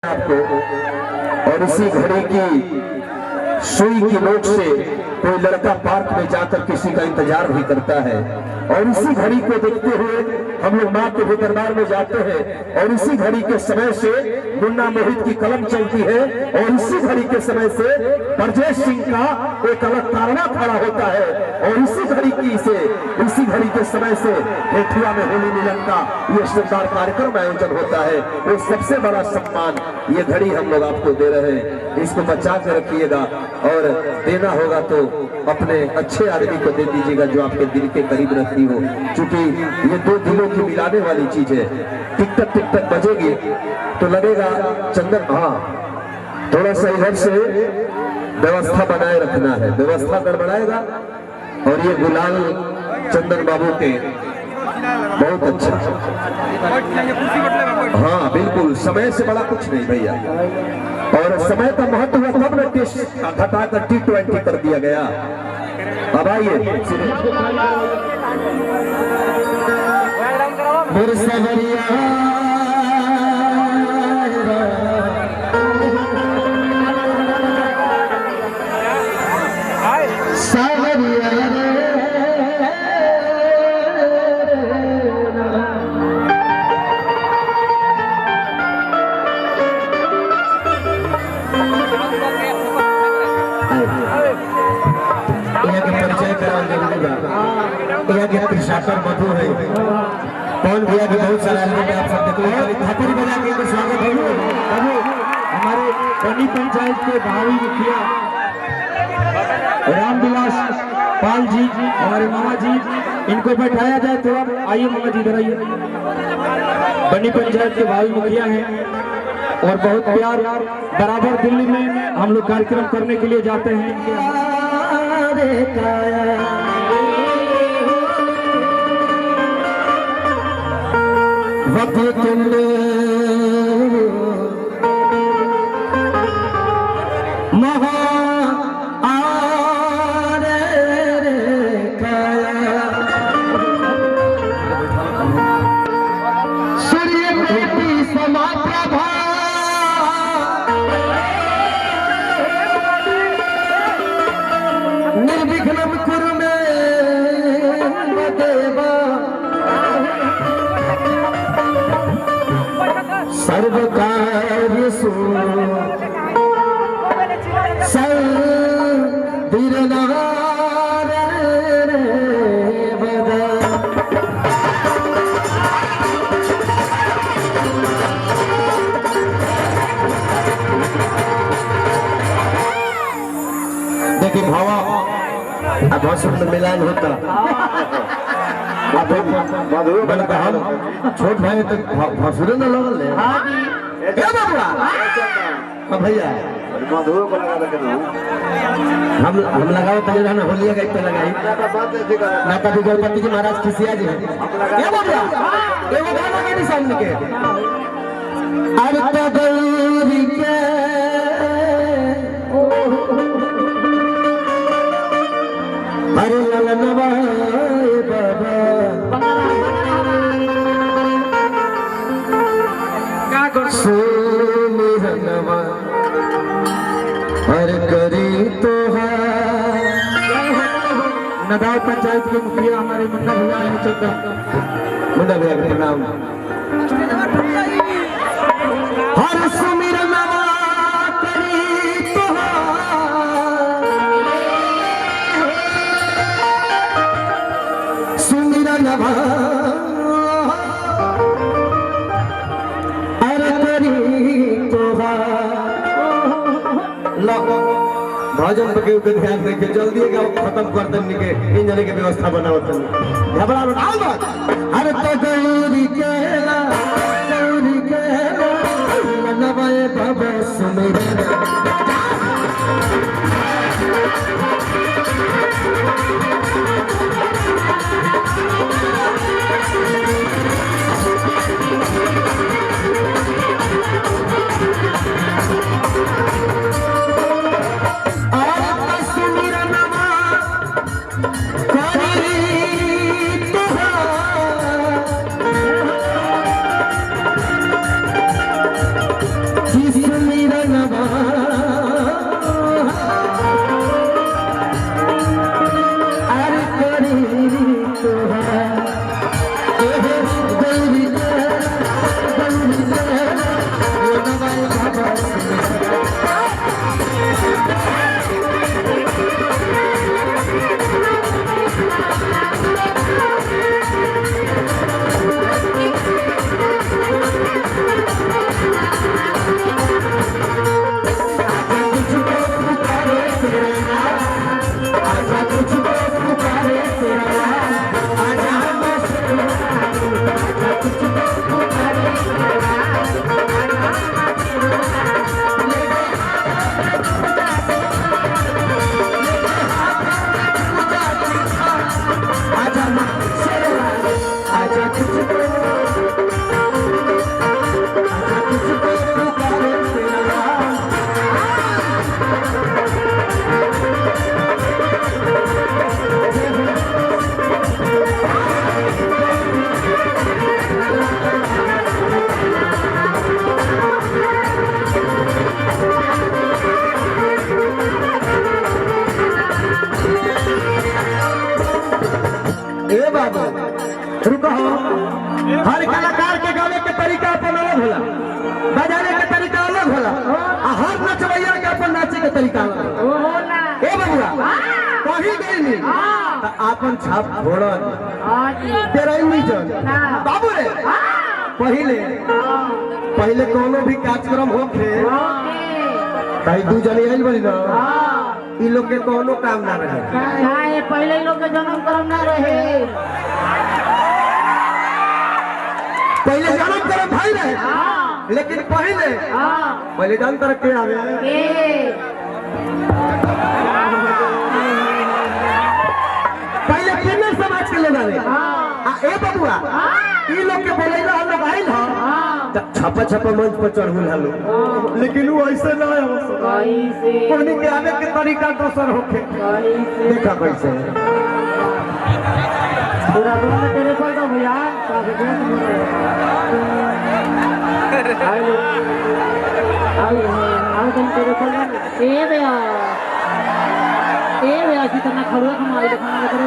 आपको। और इसी घड़ी की सुई की नोक से कोई लड़का पार्क में जाकर किसी का इंतजार भी करता है, और इसी घड़ी को देखते हुए हम लोग माँ के दरबार में जाते हैं, और इसी घड़ी के समय से मुन्ना मोहित की कलम चलती है, और इसी घड़ी के समय से ब्रजेश सिंह का एक अलग कारना खड़ा होता है, और इसी घड़ी के समय से हेठिया में होली मिलन का ये शानदार कार्यक्रम आयोजन होता है। वो सबसे बड़ा सम्मान ये घड़ी हम लोग आपको दे रहे हैं, इसको बचा के रखिएगा, और देना होगा तो अपने अच्छे आदमी को दे दीजिएगा जो आपके दिल के करीब रहती हो, क्योंकि ये दो दिलों की मिलाने वाली चीज है। टिक टक बजेगी तो लगेगा चंदन, हाँ थोड़ा सा इधर से व्यवस्था बनाए रखना है, व्यवस्था गड़बड़ाएगा। और ये गुलाल चंदन बाबू के बहुत अच्छा, हाँ बिल्कुल, समय से बड़ा कुछ नहीं भैया, और समय का महत्व हुआ तब न टेस्ट घटाकर T20 कर दिया गया। अब आइए मधु है कौन भैया के बहुत सारा आप सब देखो थापरी बजा के इनको स्वागत है। हमारे बनी पंचायत के भावी मुखिया रामविलास पाल जी, हमारे मामा जी, इनको बैठाया जाए थोड़ा। आइए मामा जी इधर आइए। बनी पंचायत के भावी मुखिया हैं और बहुत प्यार बराबर दिल्ली में हम लोग कार्यक्रम करने के लिए जाते हैं। देखिए भावा बहुत सुंदर मिलान होता छोट भाई तो भसुरे न लगल भैया हम लगाओ पहले रहना होलिया का इतना लगाई ना कभी गणपति जी महाराज खिसिया जी सामने के अरे ललनवा बाबा क्या कर सोनवा हर करी तो नदाव पंचायत के मुखिया हमारे मुन्ना भैया के प्रणाम। हर सुमिरनवा करी तो सुमिरनवा अरे करी तो भजन पे के ध्यान देके जल्दी खत्म कर देने के इन जने के व्यवस्था बनाओ घबरा मत। अरे तो गौरी केला नवाए बाबा सुमिरन तरीका ए बबुआ कहीं गई नहीं आपन छाप छोड़न तेरा नहीं जन बाबू रे पहले कोनो भी कार्यक्रम होखे कहीं दू जने आइल बनी ना ई लोग के कोनो काम ना रहे हां पहले लोग के जन्म कर्म ना रहे पहले जन्म कर्म भाई रहे लेकिन पहले जान कर के आवे पहले किन्ने समाज के लोग आवे ए बबुआ ई लोग के बोलेला हम लोग आइल ह छपा छपा मंच पर चढ़ुल हलो लेकिन वो ऐसे ना है कैसे कोनी के आवे के तरीका दोसर होखे देखा कैसे पूरा दुनिया तेरे पर तो भैया आओ तुम तेरे पर ए भैया जितना खड़ुआ कमाई दिखाना करो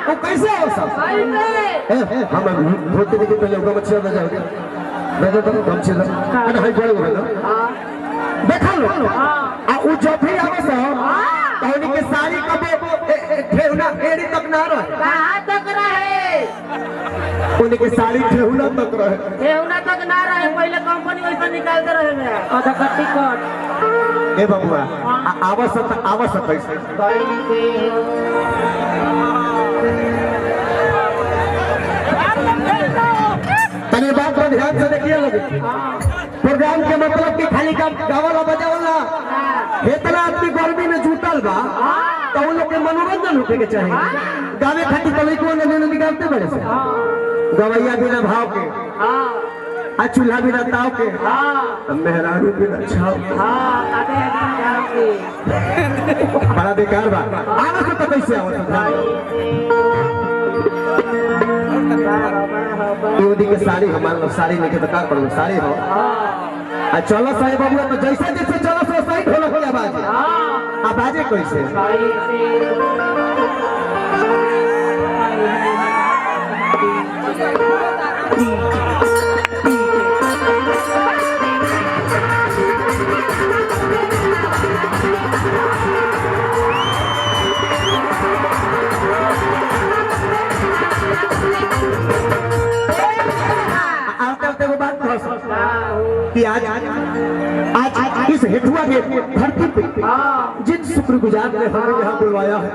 वो कैसे हो सब हम धोते के पहले होगा मच्छर ना जाओगे मैं तो हम चल अरे हाय बड़े हो ना देखा लो आ उ जब भी आवे सब तौनी के साड़ी कबे ठेहुना एड़ी तक ना रहे कहां तक रहे उनके साड़ी ठेहुना तक रहे ठेहुना तक ना रहे पहले कंपनी वैसे निकालते रहे आधा कट्टी कट ए बबुआ आवश्यक पैसे तनी बात पर ध्यान से देखिए लोग प्रोग्राम के मतलब कि खाली गावला बजावला इतना आदमी गर्मी में जुटल बा तो उन लोग के मनोरंजन होके के चाहिए गावे खातिर तो लइको ने निकालते बड़े से गवैया बिना भाव के आ चूल्हा बिना ताव के मेहरारू बिना छाव के बड़ा बेकार बा आना से तो कैसे आवत के साड़ी हमारे साड़ी नहीं के तो का करो साड़ी हो आ चलो साहेब बाबू तो जैसे जैसे चलो सो सही ढोलक हो आवाज आ बाजे कैसे कि आज इस हेठुआ के धरती पे जिन शुक्रगुजार ने हमें यहाँ बुलवाया है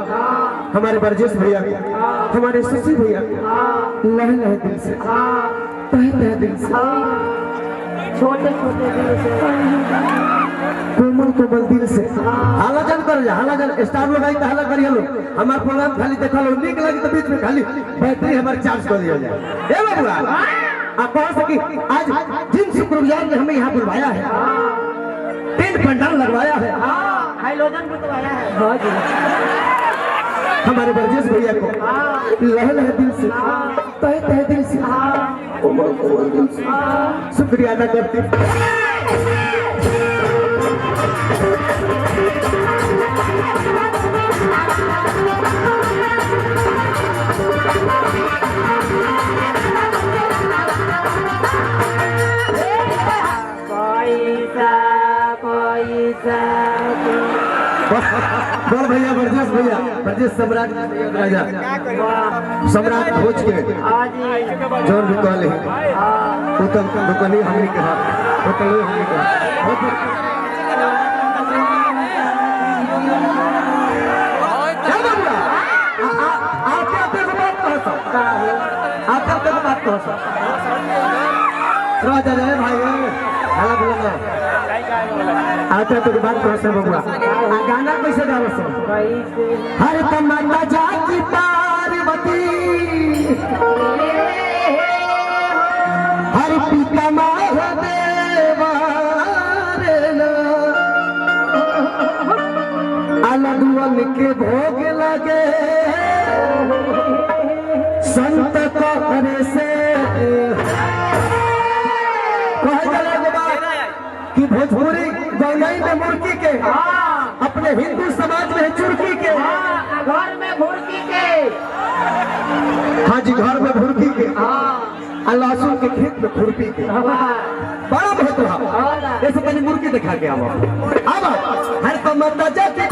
हमारे बरजेश भैया हमारे शशि भैया लहे लहे दिल से तहे तहे दिल से छोटे छोटे दिल से कोमल कोमल दिल से हाला जन कर जा हाला जन स्टार लगाई तो हाला करिए लो हमार प्रोग्राम खाली देखा लो निक लगी तो बीच में खाली बैटरी हमारे चार्ज कर दिया जाए ए बबुआ आप कह सकी आज जिन शुक्रगुजार ने हमें यहाँ बुलवाया है टेंट पंडाल लगवाया है हाइलोजन बुलवाया है हमारे बरजेश भैया को लहे लहे दिल से तहे तहे दिल से कोमल कोमल दिल से शुक्रिया अदा करते बोल भैया बरजेश सम्राट राजा सम्राट भोज के जोन भी कहले उत्तम दुकानी हमनी के हाथ होटल हमनी के आपके बात कह राजा जय भाई हाला बोलना आता तो बात कह से बबुआ गाना कैसे गावो सो हर तमन्ना जाकी पार्वती हर पिता महादेवा अलगुअन के भोग लगे संत को करे से कि भोजपुरी गौनई में मुर्गी के अपने हिंदू समाज में चुरकी के घर में भुरकी के हाँ जी घर में भुरकी के आ लहसुन के खेत में खुरपी के बड़ा महत्व है। ऐसे कहीं मुर्गी दिखा के आओ अब हर तो मत जाके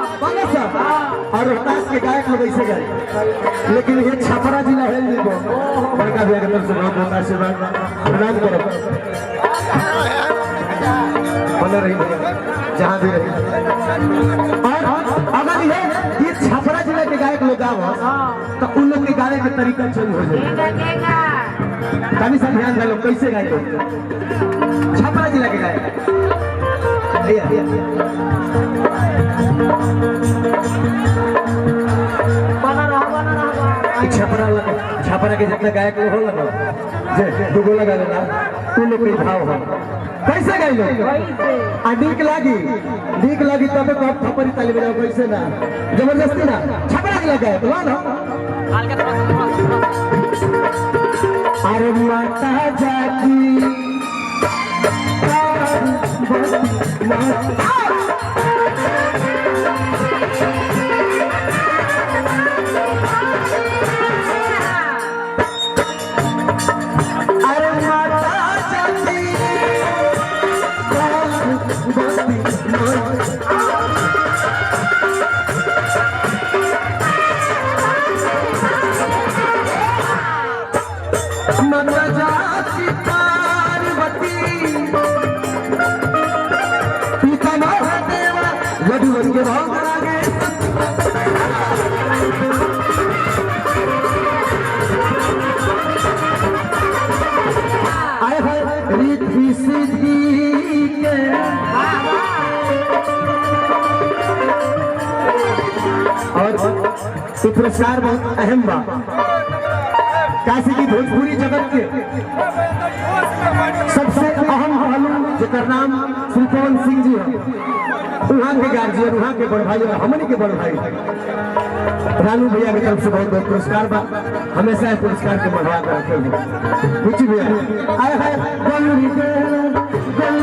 और रोहतास के गायक लोग ऐसे गए, लेकिन ये छपरा जिला है बड़का भैया की तरफ से बहुत बहुत आशीर्वाद प्रदान करो। बना रही जहाँ भी रही। और अगर ये छपरा जिला के गायक लोग गाओ तो उन लोग के गाने का तरीका चेंज हो जाएगा। कभी से ध्यान डालो कैसे गाए छपरा जिला के गायक छपरा के जितना गायक हो लगा दुगो लगा लेना तू लोग के भाव हो कैसे गाई लो नीक लागी तब कब थपरी ताली बजाओ कैसे ना जबरदस्ती ना छपरा के लगा है तो लो अरे माता जाती और पुरस्कार बहुत अहम बा काशी की भोजपुरी जगत के सबसे अहम पहलू जेकर नाम श्री पवन सिंह जी है। वहाँ के गार्जियन वहाँ के बड़ भाई और हमने के बड़ भाई रानू भैया की तरफ से बहुत बहुत पुरस्कार बा। हमेशा पुरस्कार के बढ़वा कर रखे हैं कुछ भैया आए है गौरी के